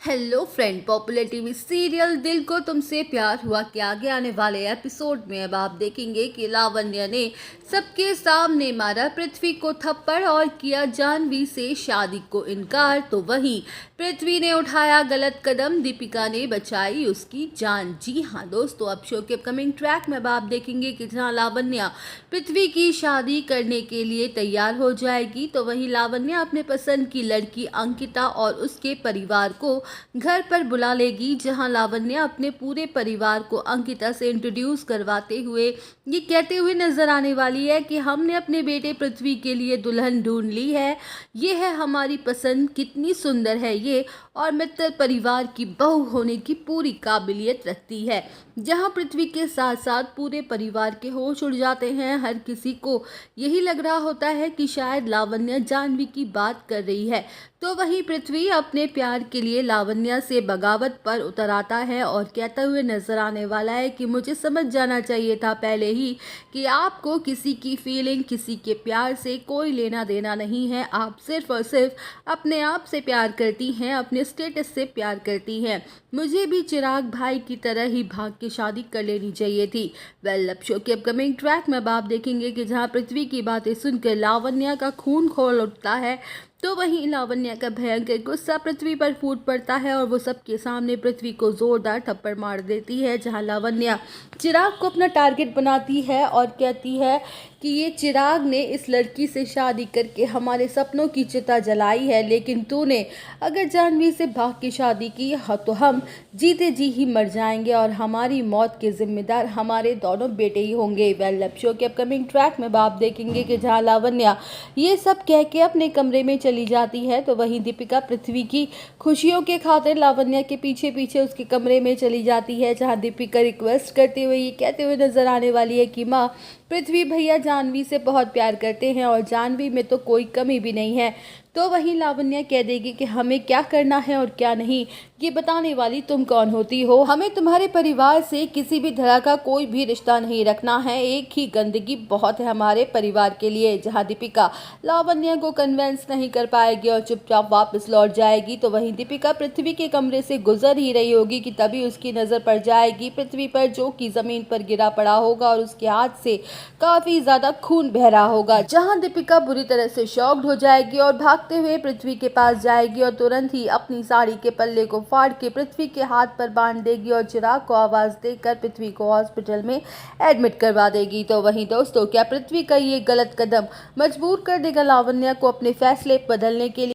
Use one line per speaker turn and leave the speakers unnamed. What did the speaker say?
Hello friend, popular TV serial दिल को तुमसे प्यार हुआ के आगे आने वाले एपिसोड में अब आप देखेंगे कि लावण्य ने सबके सामने मारा पृथ्वी को थप्पड़ और किया जानवी से शादी को इनकार। तो वहीं पृथ्वी ने उठाया गलत कदम, दीपिका ने बचाई उसकी जान। जी हाँ दोस्तों, अब शो के अपकमिंग ट्रैक में अब आप देखेंगे कि जहाँ लावण्य पृथ्वी की शादी करने के लिए तैयार हो जाएगी, तो वहीं लावण्य अपने पसंद की लड़की अंकिता और उसके परिवार को घर पर बुला लेगी, जहां लावण्य अपने पूरे परिवार को अंकिता से इंट्रोड्यूस करवाते हुए ये कहते हुए नजर आने वाली है कि हमने अपने बेटे पृथ्वी के लिए दुल्हन ढूंढ ली है। ये है हमारी पसंद, कितनी सुंदर है ये, और मित्तल परिवार की बहू होने की पूरी काबिलियत रखती है। जहां पृथ्वी के साथ साथ पूरे परिवार के होश उड़ जाते हैं। हर किसी को यही लग रहा होता है कि शायद लावण्य जानवी की बात कर रही है। तो वहीं पृथ्वी अपने प्यार के लिए लावण्य से बगावत पर उतर आता है और कहता हुए नजर आने वाला है कि मुझे समझ जाना चाहिए था पहले ही कि आपको किसी की फीलिंग, किसी के प्यार से कोई लेना देना नहीं है। आप सिर्फ और सिर्फ अपने आप से प्यार करती हैं, अपने स्टेटस से प्यार करती हैं। मुझे भी चिराग भाई की तरह ही भाग के शादी कर लेनी चाहिए थी। वेल, अब शो के अपकमिंग ट्रैक में अब आप देखेंगे कि जहां पृथ्वी की बातें सुनकर लावण्य का खून खौल उठता है, तो वहीं लावण्य का भयंकर गुस्सा पृथ्वी पर फूट पड़ता है और वो सबके सामने पृथ्वी को जोरदार थप्पड़ मार देती है। जहां लावण्य चिराग को अपना टारगेट बनाती है और कहती है कि ये चिराग ने इस लड़की से शादी करके हमारे सपनों की चिता जलाई है, लेकिन तूने अगर जानवी से भाग के शादी की तो हम जीते जी ही मर जाएंगे और हमारी मौत के जिम्मेदार हमारे दोनों बेटे ही होंगे। वेल, अब शो के अपकमिंग ट्रैक में आप देखेंगे कि जहां लावण्य ये सब कह के अपने कमरे में चली जाती है, तो वहीं दीपिका पृथ्वी की खुशियों के खातिर लावण्य के पीछे पीछे उसके कमरे में चली जाती है। जहां दीपिका रिक्वेस्ट करते हुए ये कहते हुए नजर आने वाली है कि माँ, पृथ्वी भैया जानवी से बहुत प्यार करते हैं और जानवी में तो कोई कमी भी नहीं है। तो वहीं लावण्य कह देगी कि हमें क्या करना है और क्या नहीं, ये बताने वाली तुम कौन होती हो। हमें तुम्हारे परिवार से किसी भी तरह का कोई भी रिश्ता नहीं रखना है, एक ही गंदगी बहुत है हमारे परिवार के लिए। जहां दीपिका लावण्य को कन्विंस नहीं कर पाएगी और चुपचाप वापस लौट जाएगी, तो वहीं दीपिका पृथ्वी के कमरे से गुजर ही रही होगी कि तभी उसकी नजर पड़ जाएगी पृथ्वी पर, जो कि जमीन पर गिरा पड़ा होगा और उसके हाथ से काफी ज्यादा खून बह रहा होगा। जहां दीपिका बुरी तरह से शॉक्ड हो जाएगी और भागते हुए पृथ्वी के पास जाएगी और तुरंत ही अपनी साड़ी के पल्ले को फाड़ के पृथ्वी के हाथ पर बांध देगी और चिराग को आवाज देकर पृथ्वी को हॉस्पिटल में एडमिट करवा देगी। तो वहीं दोस्तों, क्या पृथ्वी का ये गलत कदम मजबूर कर देगा लावण्य को अपने फैसले बदलने के लिए?